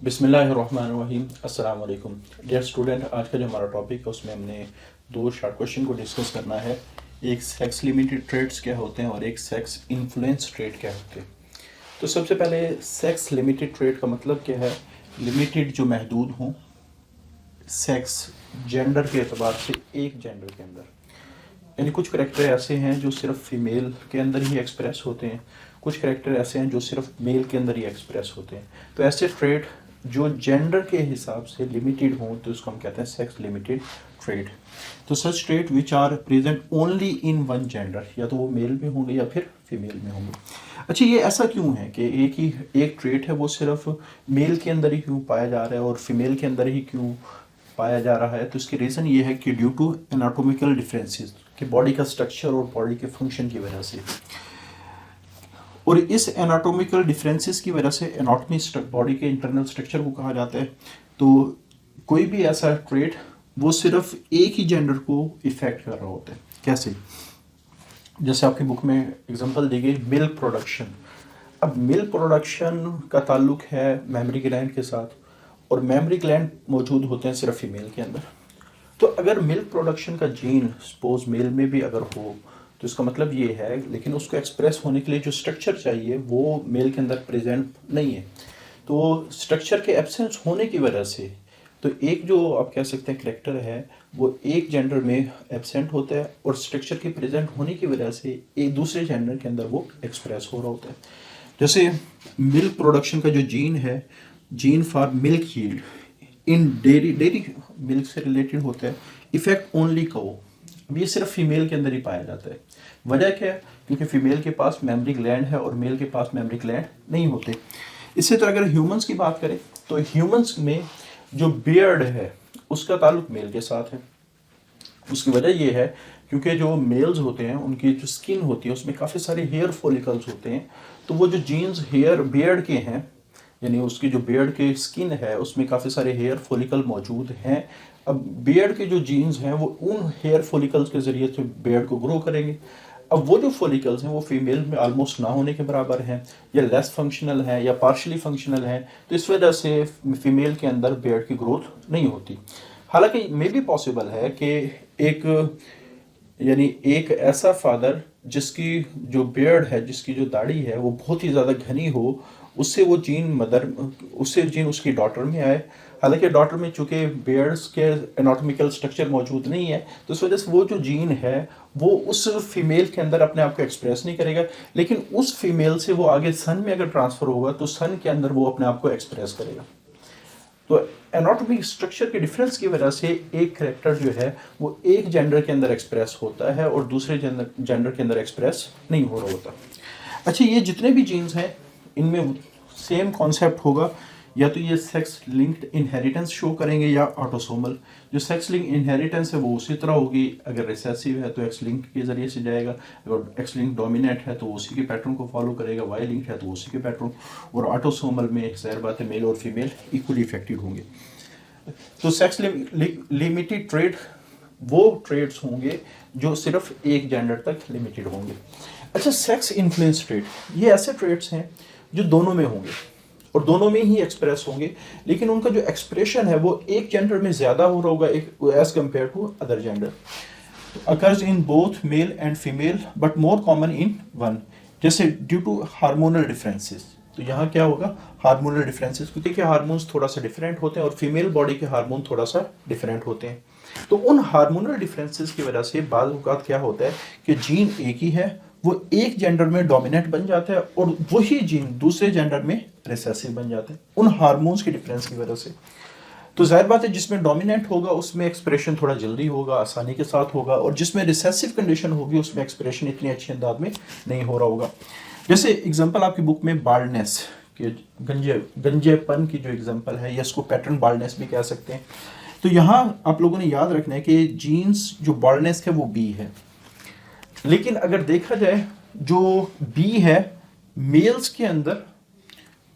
बिस्मिल्लाहिर्रहमानिर्रहीम अस्सलाम वालेकुम डियर स्टूडेंट। आज का जो हमारा टॉपिक है उसमें हमने दो शॉर्ट क्वेश्चन को डिस्कस करना है। एक सेक्स लिमिटेड ट्रेड्स क्या होते हैं और एक सेक्स इन्फ्लुएंस ट्रेड क्या होते हैं। तो सबसे पहले सेक्स लिमिटेड ट्रेड का मतलब क्या है। लिमिटेड जो महदूद हों सेक्स जेंडर के एतबार से एक जेंडर के अंदर, यानी कुछ करैक्टर ऐसे हैं जो सिर्फ फीमेल के अंदर ही एक्सप्रेस होते हैं, कुछ करैक्टर ऐसे हैं जो सिर्फ मेल के अंदर ही एक्सप्रेस होते हैं। तो ऐसे ट्रेड जो जेंडर के हिसाब से लिमिटेड हों तो उसको हम कहते हैं सेक्स लिमिटेड ट्रेड। तो such trade which are present only in one gender, या तो वो मेल में होंगे या फिर फीमेल में होंगे। अच्छा, ये ऐसा क्यों है कि एक ट्रेड है वो सिर्फ मेल के अंदर ही क्यों पाया जा रहा है और फीमेल के अंदर ही क्यों पाया जा रहा है। तो इसकी रीज़न ये है कि ड्यू टू एनाटॉमिकल डिफरेंसेस, कि बॉडी का स्ट्रक्चर और बॉडी के फंक्शन की वजह से, और इस एनाटॉमिकल डिफरेंसेस की वजह से एनाटॉमी बॉडी के इंटरनल स्ट्रक्चर को कहा जाता है। तो कोई भी ऐसा ट्रेट वो सिर्फ एक ही जेंडर को इफेक्ट कर रहा होता है। कैसे? जैसे आपकी बुक में एग्जांपल दी गई मिल्क प्रोडक्शन। अब मिल्क प्रोडक्शन का ताल्लुक है मेमरी ग्लैंड के साथ, और मेमरी ग्लैंड मौजूद होते हैं सिर्फ फीमेल के अंदर। तो अगर मिल्क प्रोडक्शन का जीन सपोज मेल में भी अगर हो तो इसका मतलब ये है, लेकिन उसको एक्सप्रेस होने के लिए जो स्ट्रक्चर चाहिए वो मेल के अंदर प्रेजेंट नहीं है। तो स्ट्रक्चर के एब्सेंस होने की वजह से तो एक जो आप कह सकते हैं करैक्टर है वो एक जेंडर में एब्सेंट होता है, और स्ट्रक्चर के प्रेजेंट होने की वजह से एक दूसरे जेंडर के अंदर वो एक्सप्रेस हो रहा होता है। जैसे मिल्क प्रोडक्शन का जो जीन है, gene for milk yield in dairy milk से रिलेटेड होता है, इफेक्ट ओनली कवो। अब ये सिर्फ फीमेल के अंदर ही पाया जाता है। वजह क्या है? क्योंकि फीमेल के पास मेमरी ग्लैंड है और मेल के पास मेमरी ग्लैंड नहीं होते। इससे तो अगर ह्यूमंस की बात करें तो ह्यूमंस में जो बियर्ड है उसका ताल्लुक मेल के साथ है। उसकी वजह ये है क्योंकि जो मेल्स होते हैं उनकी जो स्किन होती है उसमें काफ़ी सारे हेयर फॉलिकल्स होते हैं। तो वो जो जीन्स हेयर बियर्ड के हैं, यानी उसकी जो बियर्ड के स्किन है उसमें काफ़ी सारे हेयर फॉलिकल मौजूद हैं। अब बियर्ड के जो जीन्स हैं वो उन हेयर फॉलिकल्स के ज़रिए से बियर्ड को ग्रो करेंगे। अब वो जो फॉलिकल्स हैं वो फीमेल में ऑलमोस्ट ना होने के बराबर हैं, या लेस फंक्शनल हैं, या पार्शली फंक्शनल हैं। तो इस वजह से फीमेल के अंदर बियर्ड की ग्रोथ नहीं होती। हालांकि मे भी पॉसिबल है कि एक ऐसा फादर जिसकी जो बियर्ड है, जिसकी जो दाढ़ी है वो बहुत ही ज़्यादा घनी हो, उससे जीन उसकी डॉटर में आए। हालांकि डॉटर में चूंकि बियर्ड्स के एनाटॉमिकल स्ट्रक्चर मौजूद नहीं है तो इस वजह से वो जो जीन है वो उस फीमेल के अंदर अपने आप को एक्सप्रेस नहीं करेगा, लेकिन उस फीमेल से वो आगे सन में अगर ट्रांसफर होगा तो सन के अंदर वो अपने आप को एक्सप्रेस करेगा। तो एनाटॉमिक स्ट्रक्चर के डिफरेंस की वजह से एक करैक्टर जो है वो एक जेंडर के अंदर एक्सप्रेस होता है और दूसरे जेंडर के अंदर एक्सप्रेस नहीं हो रहा होता। अच्छा, ये जितने भी जीन्स हैं इनमें सेम कॉन्सेप्ट होगा, या तो ये सेक्स लिंक्ड इनहेरिटेंस शो करेंगे या ऑटोसोमल। जो सेक्स लिंक इनहेरिटेंस है वो उसी तरह होगी, अगर रिसेसिव है तो एक्स लिंक के जरिए से जाएगा, अगर एक्स लिंक डोमिनेंट है तो उसी के पैटर्न को फॉलो करेगा, वाई लिंक है तो उसी के पैटर्न, और ऑटोसोमल में ज़ाहिर बात है मेल और फीमेल इक्वली इफेक्टेड होंगे। तो सेक्स लिमिटेड ट्रेड वो ट्रेड्स होंगे जो सिर्फ एक जेंडर तक लिमिटेड होंगे। अच्छा, सेक्स इन्फ्लुएंस ट्रेड ये ऐसे ट्रेड्स हैं जो दोनों में होंगे और दोनों में ही एक्सप्रेस होंगे, लेकिन उनका जो एक्सप्रेशन है वो एक जेंडर में ज़्यादा हो रहा होगा as compare to other gender. Occurs in both male and female but more common in one. जैसे ड्यू टू हार्मोनल डिफरेंसेस, तो यहाँ क्या होगा? हार्मोनल डिफरेंसेस, क्योंकि हार्मोन्स थोड़ा सा डिफरेंट होते हैं और फीमेल बॉडी के हार्मोन थोड़ा सा डिफरेंट होते हैं। तो उन हार्मोनल डिफरेंसेस की वजह से बाज़ औक़ात क्या होता है कि जीन एक ही है वो एक जेंडर में डोमिनेंट बन जाता है और वही जीन दूसरे जेंडर में रिसेसिव बन जाते हैं उन हार्मोन्स के डिफरेंस की वजह से। तो जाहिर बात है जिसमें डोमिनेंट होगा उसमें एक्सप्रेशन थोड़ा जल्दी होगा, आसानी के साथ होगा, और जिसमें रिसेसिव कंडीशन होगी उसमें एक्सप्रेशन इतनी अच्छी अंदाज में नहीं हो रहा होगा। जैसे एग्जांपल आपकी बुक में बाल्डनेस के गंजेपन की जो एग्जांपल है, या इसको पैटर्न बाल्डनेस भी कह सकते हैं। तो यहाँ आप लोगों ने याद रखना है कि जीन्स जो बाल्डनेस है वो बी है, लेकिन अगर देखा जाए जो बी है मेल्स के अंदर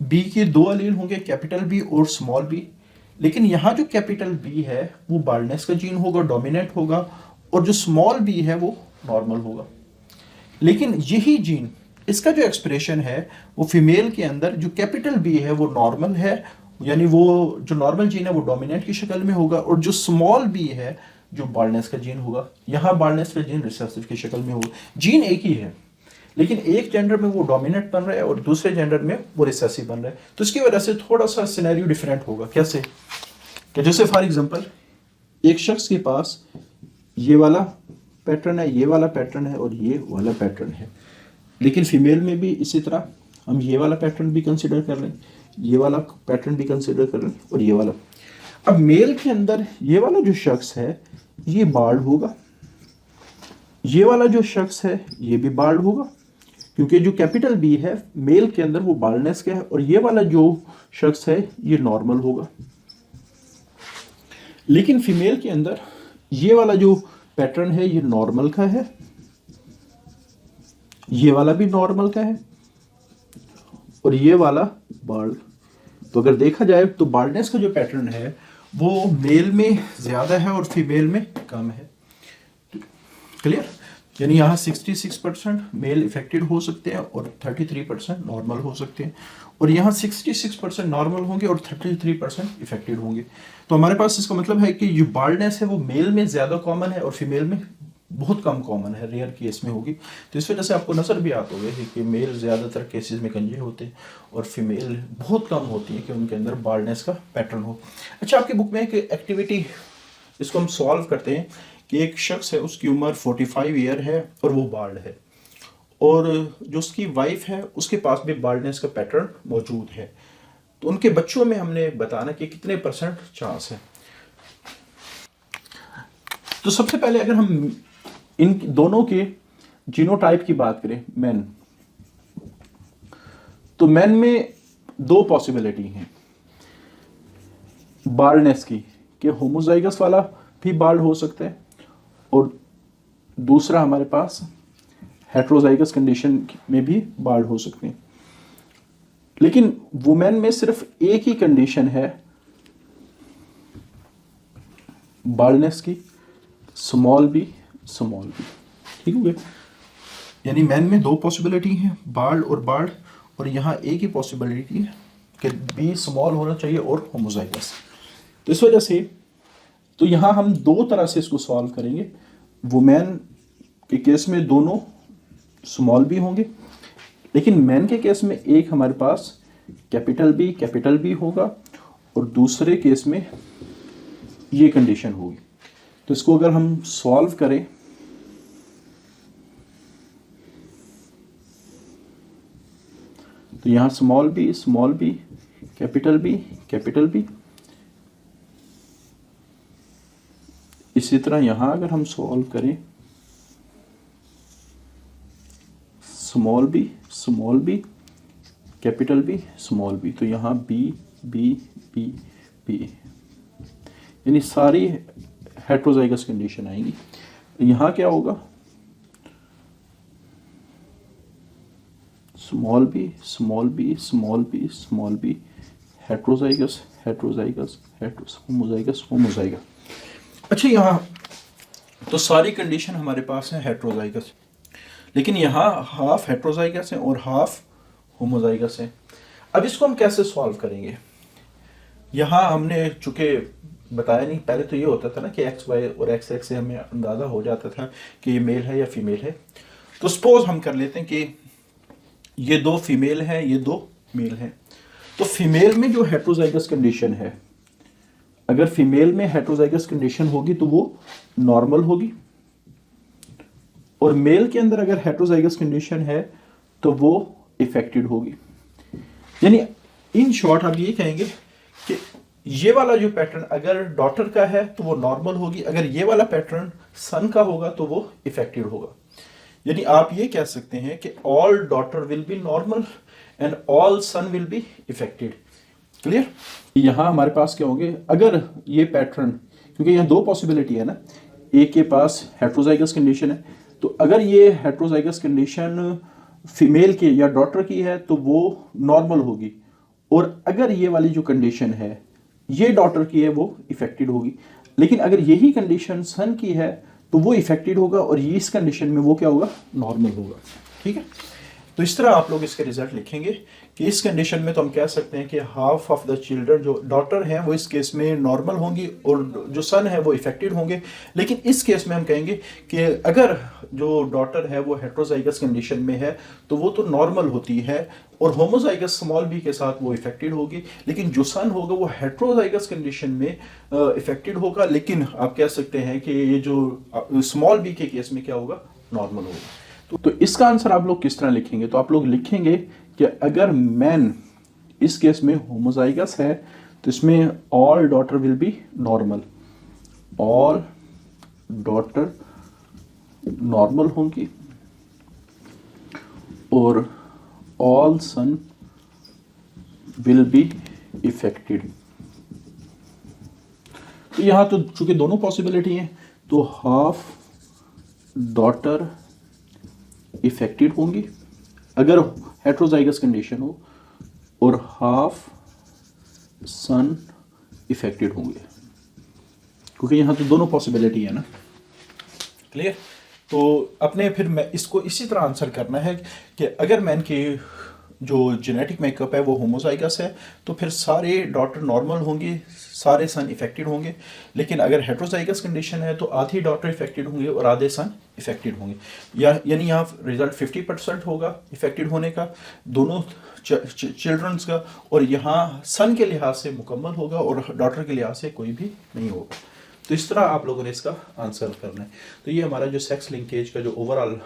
बी के दो अलील होंगे, कैपिटल बी और स्मॉल बी, लेकिन यहाँ जो कैपिटल बी है वो बाल्डनेस का जीन होगा, डोमिनेंट होगा, और जो स्मॉल बी है वो नॉर्मल होगा। लेकिन यही जीन इसका जो एक्सप्रेशन है वो फीमेल के अंदर जो कैपिटल बी है वो नॉर्मल है यानी वो जो नॉर्मल जीन है वो डोमिनेंट की शक्ल में होगा, और जो स्मॉल बी है जो बाल्डनेस का जीन होगा, यहाँ बाल्डनेस का जीन रिसेसिव की शक्ल में होगा। जीन एक ही है लेकिन एक जेंडर में वो डोमिनेंट बन रहा है और दूसरे जेंडर में वो रिसेसिव बन रहा है, तो इसकी वजह से थोड़ा सा सिनेरियो डिफरेंट होगा। कैसे कि जैसे फॉर एग्जांपल एक शख्स के पास ये वाला पैटर्न है, ये वाला पैटर्न है और ये वाला पैटर्न है, लेकिन फीमेल में भी इसी तरह हम ये वाला पैटर्न भी कंसिडर कर लें, ये वाला पैटर्न भी कंसिडर कर लें और ये वाला। अब मेल के अंदर ये वाला जो शख्स है ये बाल्ड होगा, ये वाला जो शख्स है ये भी बाल्ड होगा, क्योंकि जो कैपिटल बी है मेल के अंदर वो बाल्डनेस का है, और ये वाला जो शख्स है ये नॉर्मल होगा। लेकिन फीमेल के अंदर ये वाला जो पैटर्न है ये नॉर्मल का है, ये वाला भी नॉर्मल का है और ये वाला बाल्ड। तो अगर देखा जाए तो बाल्डनेस का जो पैटर्न है वो मेल में ज्यादा है और फीमेल में कम है। क्लियर? यानी यहाँ 66% मेल इफेक्टेड हो सकते हैं और 33% नॉर्मल हो सकते हैं, और यहाँ 66% नॉर्मल होंगे और 33% इफेक्टेड होंगे। तो हमारे पास इसका मतलब है कि जो बाल्डनेस है वो मेल में ज़्यादा कॉमन है और फीमेल में बहुत कम कॉमन है, रेयर केस में होगी। तो इस वजह से आपको नजर भी आता होगा कि मेल ज़्यादातर केसेस में गंजे होते हैं और फीमेल बहुत कम होती है कि उनके अंदर बाल्डनेस का पैटर्न हो। अच्छा, आपकी बुक में एक एक्टिविटी, इसको हम सॉल्व करते हैं कि एक शख्स है उसकी उम्र 45 ईयर है और वो बाल्ड है, और जो उसकी वाइफ है उसके पास भी बाल्डनेस का पैटर्न मौजूद है। तो उनके बच्चों में हमने बताना कि कितने % चांस है। तो सबसे पहले अगर हम इन दोनों के जीनोटाइप की बात करें, मेन, तो मेन में 2 पॉसिबिलिटी हैं बाल्डनेस की, कि होमोजाइगस वाला भी बाल्ड हो सकता है और दूसरा हमारे पास हेट्रोजाइगस कंडीशन में भी बाल्ड हो सकते हैं। लेकिन वुमेन में सिर्फ एक ही कंडीशन है बाल्डनेस की, स्मॉल बी। ठीक हो गया? यानी मैन में 2 पॉसिबिलिटी हैं, बाल्ड और बाल्ड, और यहाँ एक ही पॉसिबिलिटी है कि बी स्मॉल होना चाहिए और होमोजाइगस। तो इस वजह से तो यहाँ हम 2 तरह से इसको सॉल्व करेंगे। वुमेन के केस में दोनों स्मॉल बी होंगे, लेकिन मैन के केस में एक हमारे पास कैपिटल बी होगा और दूसरे केस में ये कंडीशन होगी। तो इसको अगर हम सॉल्व करें तो यहाँ स्मॉल बी, कैपिटल बी। इसी तरह यहाँ अगर हम सॉल्व करें small B, capital B, small B, तो यहाँ बी, यानी सारी हेट्रोजाइगस कंडीशन आएंगी। तो यहाँ क्या होगा, स्मॉल बी, हेट्रोजाइगस, होमोजाइगस। अच्छा, यहाँ तो सारी कंडीशन हमारे पास है हेट्रोजाइगस, लेकिन यहाँ हाफ हेट्रोजाइगस है और हाफ होमोजाइगस है। अब इसको हम कैसे सॉल्व करेंगे? यहाँ हमने चूंकि बताया नहीं, पहले तो ये होता था ना कि एक्स वाई और एक्स एक्स से हमें अंदाज़ा हो जाता था कि ये मेल है या फीमेल है। तो सपोज हम कर लेते हैं कि ये 2 फीमेल हैं, ये 2 मेल हैं। तो फीमेल में जो हेट्रोजाइगस कंडीशन है, अगर फीमेल में हेट्रोजाइगस कंडीशन होगी तो वो नॉर्मल होगी, और मेल के अंदर अगर हेट्रोजाइगस कंडीशन है तो वो इफेक्टेड होगी। यानी इन शॉर्ट आप ये कहेंगे कि ये वाला जो पैटर्न अगर डॉटर का है तो वो नॉर्मल होगी, अगर ये वाला पैटर्न सन का होगा तो वो इफेक्टेड होगा। यानी आप ये कह सकते हैं कि all daughter will be normal and all son will be affected. Clear? यहाँ हमारे पास क्या होंगे, अगर ये पैटर्न, क्योंकि यहाँ 2 पॉसिबिलिटी है ना, एक के पास हेट्रोजाइगस कंडीशन है, तो अगर ये हेट्रोजाइगस कंडीशन फीमेल की या डॉटर की है तो वो नॉर्मल होगी, और अगर ये वाली जो कंडीशन है ये डॉटर की है वो इफेक्टेड होगी। लेकिन अगर यही कंडीशन सन की है तो वो इफेक्टेड होगा, और ये इस कंडीशन में वो क्या होगा, नॉर्मल होगा। ठीक है? तो इस तरह आप लोग इसके रिजल्ट लिखेंगे कि इस कंडीशन में तो हम कह सकते हैं कि हाफ ऑफ द चिल्ड्रन जो डॉटर हैं वो इस केस में नॉर्मल होंगी और जो सन है वो इफेक्टेड होंगे। लेकिन इस केस में हम कहेंगे कि अगर जो डॉटर है वो हेट्रोजाइगस कंडीशन में है तो वो तो नॉर्मल होती है और होमोजाइगस स्मॉल बी के साथ वो इफेक्टेड होगी, लेकिन जो सन होगा वो हेट्रोजाइगस कंडीशन में इफेक्टेड होगा। लेकिन आप कह सकते हैं कि ये जो स्मॉल बी के केस में क्या होगा, नॉर्मल होगा। तो इसका आंसर आप लोग किस तरह लिखेंगे? तो आप लोग लिखेंगे कि अगर मैन इस केस में होमोजाइगस है तो इसमें all daughter will be normal, all daughter normal होंगी और all son will be affected. तो यहां तो चूंकि दोनों पॉसिबिलिटी हैं तो हाफ डॉटर इफेक्टेड होंगी अगर हेट्रोजाइगस कंडीशन हो और हाफ सन इफेक्टेड होंगे, क्योंकि यहां तो दोनों पॉसिबिलिटी है ना। क्लियर? तो अपने फिर मैं इसको इसी तरह आंसर करना है कि अगर मैन की जो जेनेटिक मेकअप है वो होमोजाइगस है तो फिर सारे डॉटर नॉर्मल होंगी, सारे सन इफेक्टेड होंगे। लेकिन अगर हेट्रोजाइगस कंडीशन है तो आधी डॉटर इफेक्टेड होंगे और आधे सन इफेक्टेड होंगे। यानी यहाँ रिजल्ट 50% होगा इफेक्टेड होने का दोनों चिल्ड्रंस का, और यहाँ सन के लिहाज से मुकम्मल होगा और डॉटर के लिहाज से कोई भी नहीं होगा। तो इस तरह आप लोगों ने इसका आंसर करना है। तो ये हमारा जो सेक्स लिंकेज का जो ओवरऑल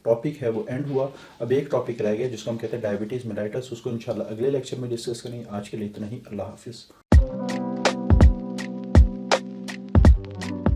टॉपिक है वो एंड हुआ। अब एक टॉपिक रह गया जिसको हम कहते हैं डायबिटीज़ मेलाइटस, उसको इंशाल्लाह अगले लेक्चर में डिस्कस करेंगे। आज के लिए इतना ही। अल्लाह हाफिज़।